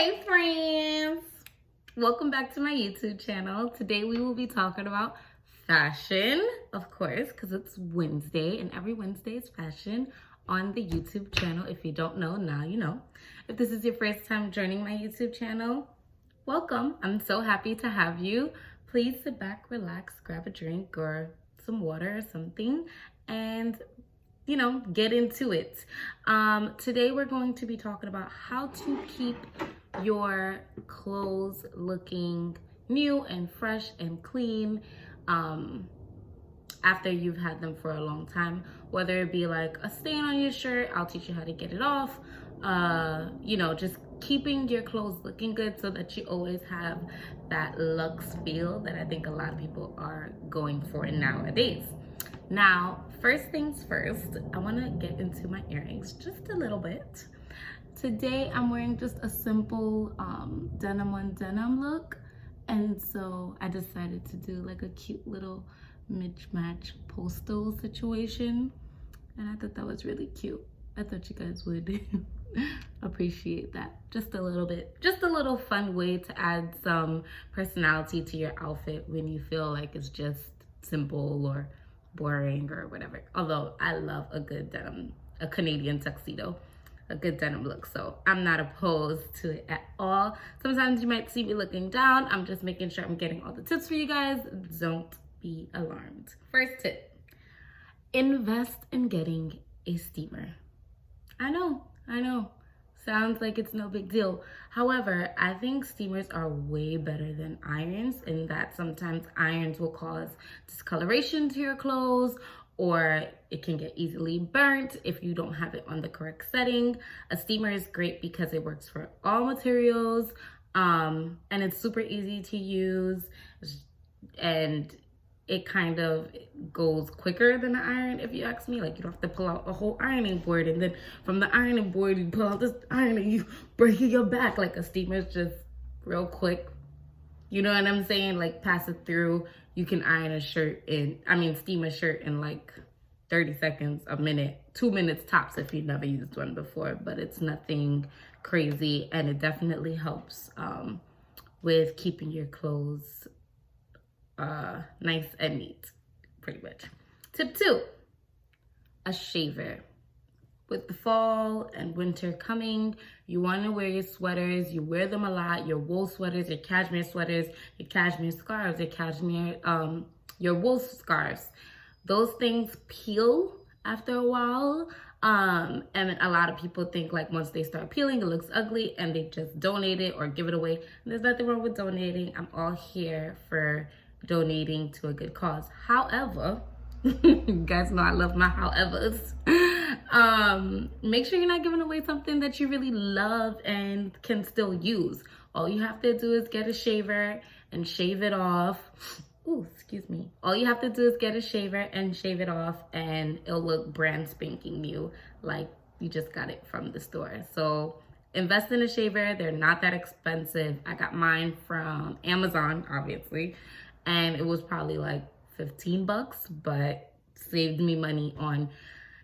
Hey friends! Welcome back to my YouTube channel. Today we will be talking about fashion, of course, because it's Wednesday and every Wednesday is fashion on the YouTube channel. If you don't know, now you know. If this is your first time joining my YouTube channel, welcome. I'm so happy to have you. Please sit back, relax, grab a drink or some water or something, and get into it. Today we're going to be talking about how to keep your clothes looking new and fresh and clean after you've had them for a long time. Whether it be like a stain on your shirt, I'll teach you how to get it off. Just keeping your clothes looking good so that you always have that luxe feel that I think a lot of people are going for nowadays. Now, first things first, I want to get into my earrings just a little bit. Today, I'm wearing just a simple denim on denim look. And so I decided to do like a cute little mismatch postal situation. And I thought that was really cute. I thought you guys would appreciate that just a little bit. Just a little fun way to add some personality to your outfit when you feel like it's just simple or boring or whatever. Although I love a good denim, a Canadian tuxedo, a good denim look. So I'm not opposed to it at all. Sometimes you might see me looking down. I'm just making sure I'm getting all the tips for you guys. Don't be alarmed. First tip, invest in getting a steamer. I know. Sounds like it's no big deal. However, I think steamers are way better than irons in that sometimes irons will cause discoloration to your clothes, or it can get easily burnt if you don't have it on the correct setting. A steamer is great because it works for all materials, and it's super easy to use, and it kind of goes quicker than the iron, if you ask me. Like, you don't have to pull out a whole ironing board, and then from the ironing board, you pull out this iron and you break your back. Like, a steamer is just real quick. You know what I'm saying? Like, pass it through. You can steam a shirt in like 30 seconds, a minute, 2 minutes tops if you've never used one before, but it's nothing crazy, and it definitely helps with keeping your clothes nice and neat, pretty much. Tip 2, a shaver. With the fall and winter coming, you want to wear your sweaters. You wear them a lot, your wool sweaters, your cashmere sweaters, your cashmere scarves, your wool scarves. Those things peel after a while. And a lot of people think like once they start peeling, it looks ugly and they just donate it or give it away. And there's nothing wrong with donating. I'm all here for donating to a good cause. However, you guys know I love my howevers. Make sure you're not giving away something that you really love and can still use. All you have to do is get a shaver and shave it off. Ooh, excuse me. All you have to do is get a shaver and shave it off, and it'll look brand spanking new, like you just got it from the store. So invest in a shaver. They're not that expensive. I got mine from Amazon, obviously, and it was probably like 15 bucks, but saved me money on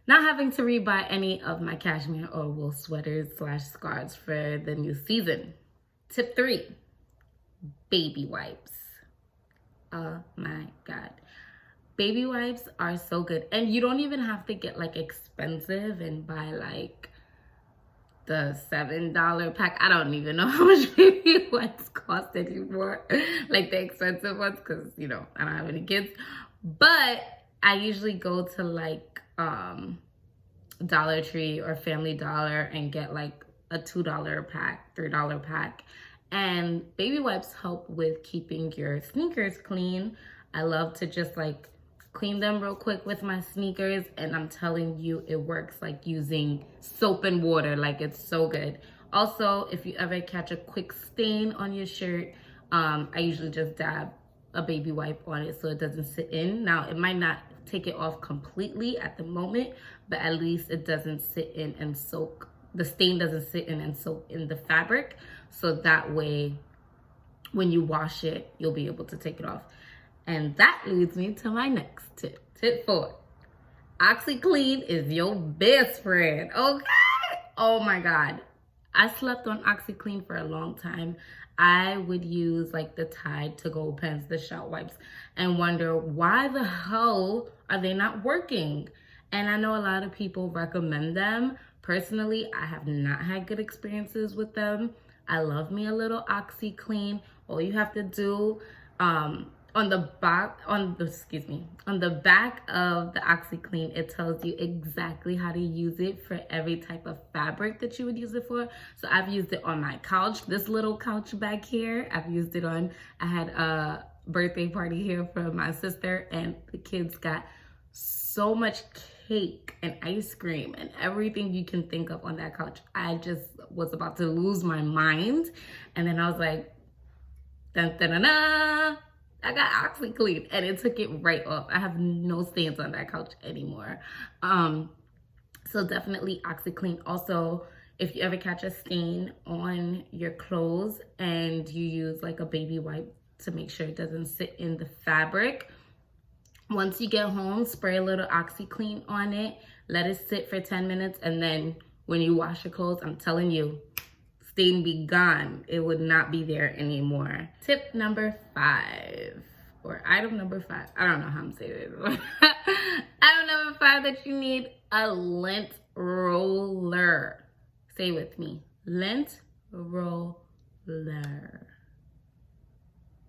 not having to rebuy any of my cashmere or wool sweaters / scarves for the new season. Tip 3, baby wipes. Oh my God. Baby wipes are so good. And you don't even have to get like expensive and buy like the $7 pack. I don't even know how much baby wipes cost anymore. Like the expensive ones, because I don't have any kids. But I usually go to like Dollar Tree or Family Dollar and get like a $2 pack, $3 pack. And baby wipes help with keeping your sneakers clean. I love to just like clean them real quick with my sneakers, and I'm telling you, it works like using soap and water. Like, it's so good. Also, if you ever catch a quick stain on your shirt, I usually just dab a baby wipe on it so it doesn't sit in. Now, it might not take it off completely at the moment, but at least it doesn't sit in and soak. The stain doesn't sit in and soak in the fabric. So that way, when you wash it, you'll be able to take it off. And that leads me to my next tip. Tip 4, OxiClean is your best friend, okay? Oh my God. I slept on OxiClean for a long time. I would use like the Tide to go pens, the shower wipes, and wonder why the hell are they not working? And I know a lot of people recommend them. Personally, I have not had good experiences with them. I love me a little OxiClean. All you have to do, on the back of the OxiClean, it tells you exactly how to use it for every type of fabric that you would use it for. So I've used it on my couch, this little couch back here. I've used it on, I had a birthday party here for my sister, and the kids got so much cake and ice cream and everything you can think of on that couch. I just was about to lose my mind. And then I was like, dun, dun, dun, dun, I got OxiClean, and it took it right off. I have no stains on that couch anymore. So definitely OxiClean. Also, if you ever catch a stain on your clothes and you use like a baby wipe to make sure it doesn't sit in the fabric, once you get home, spray a little OxiClean on it, let it sit for 10 minutes, and then when you wash your clothes, I'm telling you, stain be gone. It would not be there anymore. Tip number 5, or item number 5. I don't know how I'm saying it. Item number 5 that you need, a lint roller. Say with me, lint roller.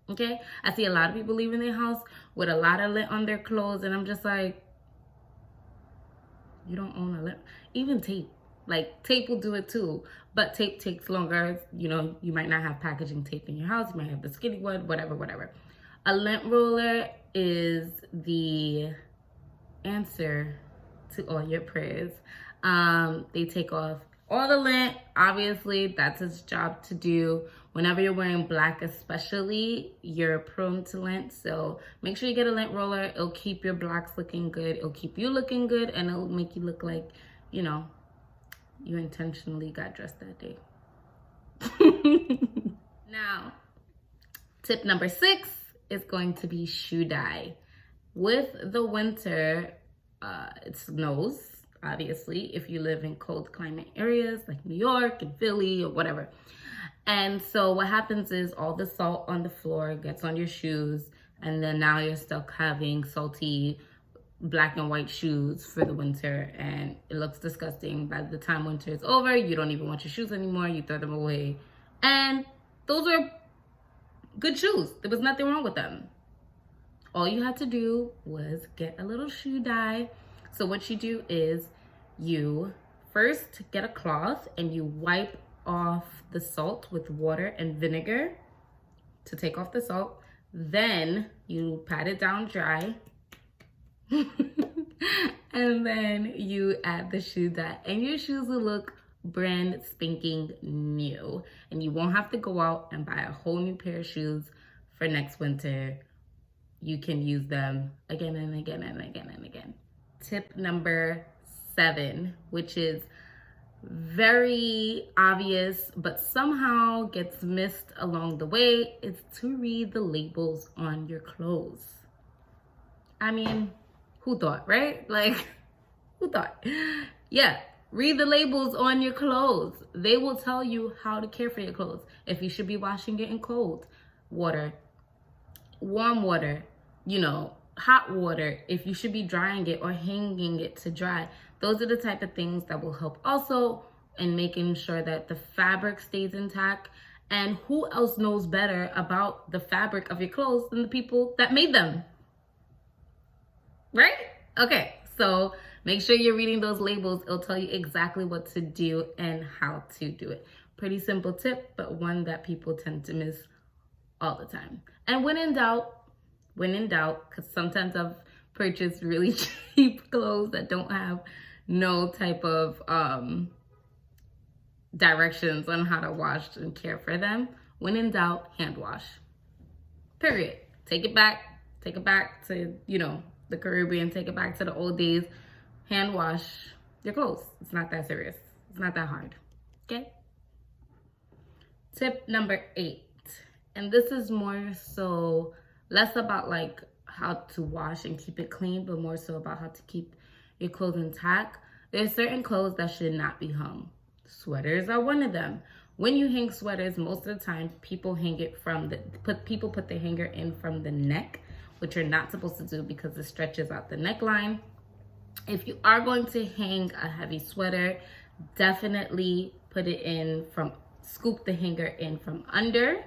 Okay, I see a lot of people leaving their house with a lot of lint on their clothes, and I'm just like, you don't own a lint. Even tape, like tape will do it too, but tape takes longer. You know, you might not have packaging tape in your house. You might have the skinny one, whatever. A lint roller is the answer to all your prayers. They take off all the lint. Obviously, that's its job to do. Whenever you're wearing black especially, you're prone to lint. So make sure you get a lint roller. It'll keep your blacks looking good. It'll keep you looking good, and it'll make you look like, you know, you intentionally got dressed that day. Now, tip number 6 is going to be shoe dye. With the winter, it snows, obviously, if you live in cold climate areas like New York and Philly or whatever. And so what happens is all the salt on the floor gets on your shoes, and then now you're stuck having salty black and white shoes for the winter, and it looks disgusting. By the time winter is over, you don't even want your shoes anymore. You throw them away. And those are good shoes. There was nothing wrong with them. All you had to do was get a little shoe dye. So what you do is you first get a cloth and you wipe off the salt with water and vinegar to take off the salt. Then you pat it down dry. And then you add the shoe dye, and your shoes will look brand spanking new, and you won't have to go out and buy a whole new pair of shoes for next winter. You can use them again and again and again and again. Tip number 7, which is very obvious but somehow gets missed along the way, is to read the labels on your clothes. I mean, who thought, right? Like, who thought? Yeah, read the labels on your clothes. They will tell you how to care for your clothes. If you should be washing it in cold water, warm water, you know, hot water, if you should be drying it or hanging it to dry. Those are the type of things that will help also in making sure that the fabric stays intact. And who else knows better about the fabric of your clothes than the people that made them? Right? Okay, so make sure you're reading those labels. It'll tell you exactly what to do and how to do it. Pretty simple tip, but one that people tend to miss all the time. And when in doubt, because sometimes I've purchased really cheap clothes that don't have no type of directions on how to wash and care for them. When in doubt, hand wash. Period. Take it back to, you know, the Caribbean, take it back to the old days. Hand wash your clothes. It's not that serious. It's not that hard. Okay? Tip number 8. And this is more so less about like how to wash and keep it clean, but more so about how to keep your clothes intact. There's certain clothes that should not be hung. Sweaters are one of them. When you hang sweaters, most of the time people hang it from people put the hanger in from the neck, which you're not supposed to do because it stretches out the neckline. If you are going to hang a heavy sweater, definitely put it in from, scoop the hanger in from under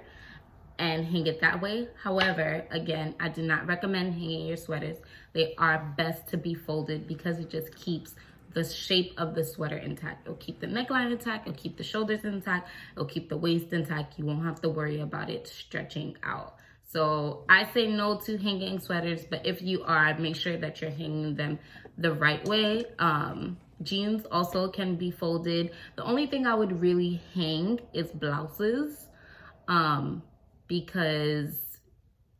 and hang it that way. However, again, I do not recommend hanging your sweaters. They are best to be folded because it just keeps the shape of the sweater intact. It'll keep the neckline intact, it'll keep the shoulders intact, it'll keep the waist intact. You won't have to worry about it stretching out. So I say no to hanging sweaters, but if you are, make sure that you're hanging them the right way. Jeans also can be folded. The only thing I would really hang is blouses, because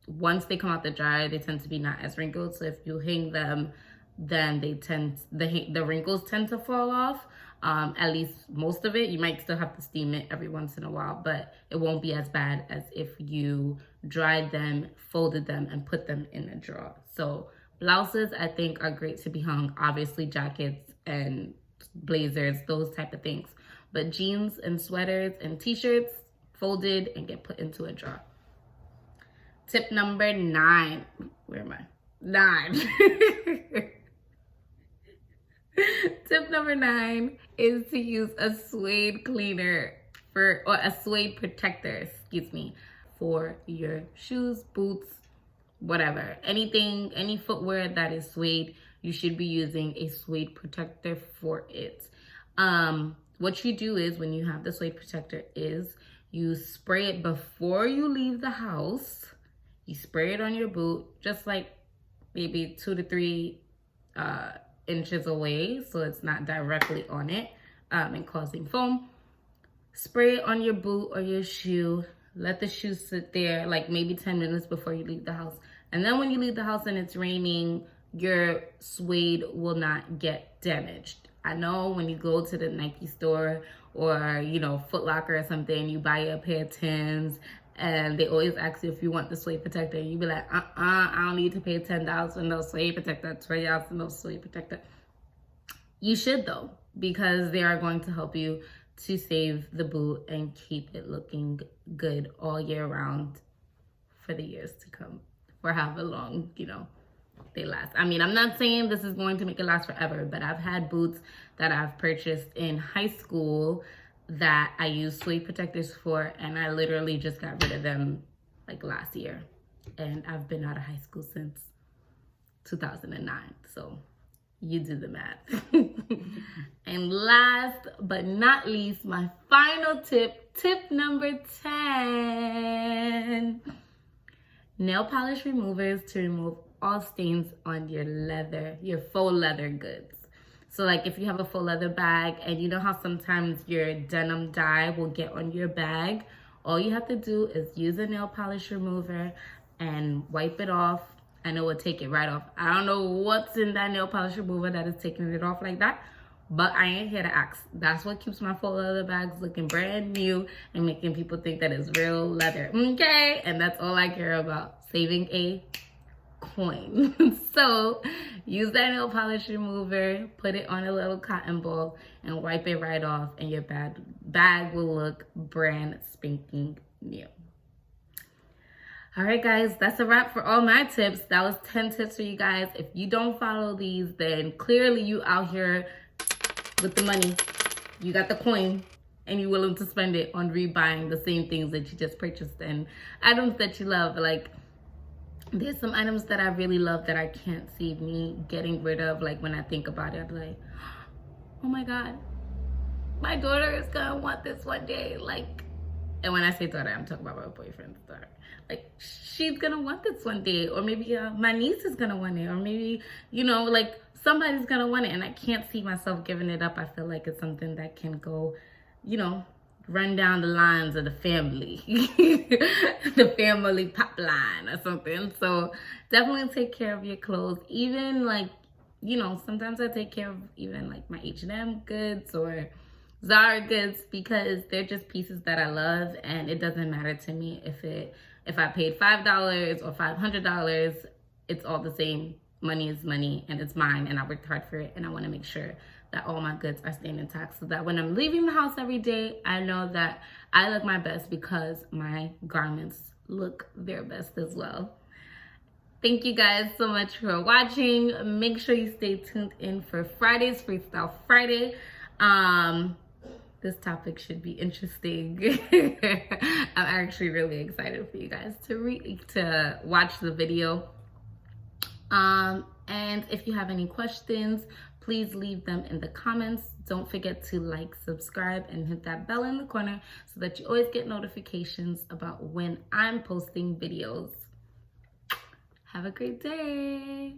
once they come out the dryer, they tend to be not as wrinkled. So if you hang them, then the wrinkles tend to fall off. At least most of it. You might still have to steam it every once in a while, but it won't be as bad as if you dried them, folded them, and put them in a drawer. So blouses, I think, are great to be hung. Obviously jackets and blazers, those type of things. But jeans and sweaters and t-shirts, folded and get put into a drawer. Tip number 9. Where am I? 9. Tip number 9 is to use a suede cleaner or a suede protector, excuse me, for your shoes, boots, whatever. Anything, any footwear that is suede, you should be using a suede protector for it. What you do is when you have the suede protector is you spray it before you leave the house. You spray it on your boot, just like maybe 2 to 3 inches away, so it's not directly on it and causing foam. Spray it on your boot or your shoe. Let the shoe sit there like maybe 10 minutes before you leave the house. And then when you leave the house and it's raining, your suede will not get damaged. I know when you go to the Nike store or, you know, Foot Locker or something, you buy a pair of Tims and they always ask you if you want the suede protector. And you be like, I don't need to pay $10 for no suede protector, $20 for no suede protector. You should though, because they are going to help you to save the boot and keep it looking good all year round for the years to come, for however long, you know, they last. I mean, I'm not saying this is going to make it last forever, but I've had boots that I've purchased in high school that I used suede protectors for, and I literally just got rid of them like last year. And I've been out of high school since 2009. So you do the math. And last but not least, my final tip, tip number 10. Nail polish removers to remove all stains on your leather, your faux leather goods. So like if you have a faux leather bag and you know how sometimes your denim dye will get on your bag, all you have to do is use a nail polish remover and wipe it off and it will take it right off. I don't know what's in that nail polish remover that is taking it off like that, but I ain't here to ask. That's what keeps my faux leather bags looking brand new and making people think that it's real leather, okay? And that's all I care about, saving a coin. So use that nail polish remover, put it on a little cotton ball and wipe it right off and your bag will look brand spanking new. All right, guys, that's a wrap for all my tips. That was 10 tips for you guys. If you don't follow these, then clearly you out here with the money. You got the coin and you're willing to spend it on rebuying the same things that you just purchased and items that you love. Like, there's some items that I really love that I can't see me getting rid of. Like when I think about it, I'm like, oh my God, my daughter is gonna want this one day. Like, and when I say daughter, I'm talking about my boyfriend's daughter. Like, she's gonna want this one day, or maybe my niece is gonna want it, or maybe, you know, like somebody's gonna want it, and I can't see myself giving it up. I feel like it's something that can go, you know, run down the lines of the family, the family pop line or something. So definitely take care of your clothes. Even like, you know, sometimes I take care of even like my H&M goods or Zara goods because they're just pieces that I love, and it doesn't matter to me if I paid $5 or $500, it's all the same. Money is money and it's mine, and I worked hard for it, and I want to make sure that all my goods are staying intact, so that when I'm leaving the house every day, I know that I look my best because my garments look their best as well. Thank you guys so much for watching. Make sure you stay tuned in for Friday's Freestyle Friday. This topic should be interesting. I'm actually really excited for you guys to watch the video. And if you have any questions, please leave them in the comments. Don't forget to like, subscribe, and hit that bell in the corner so that you always get notifications about when I'm posting videos. Have a great day.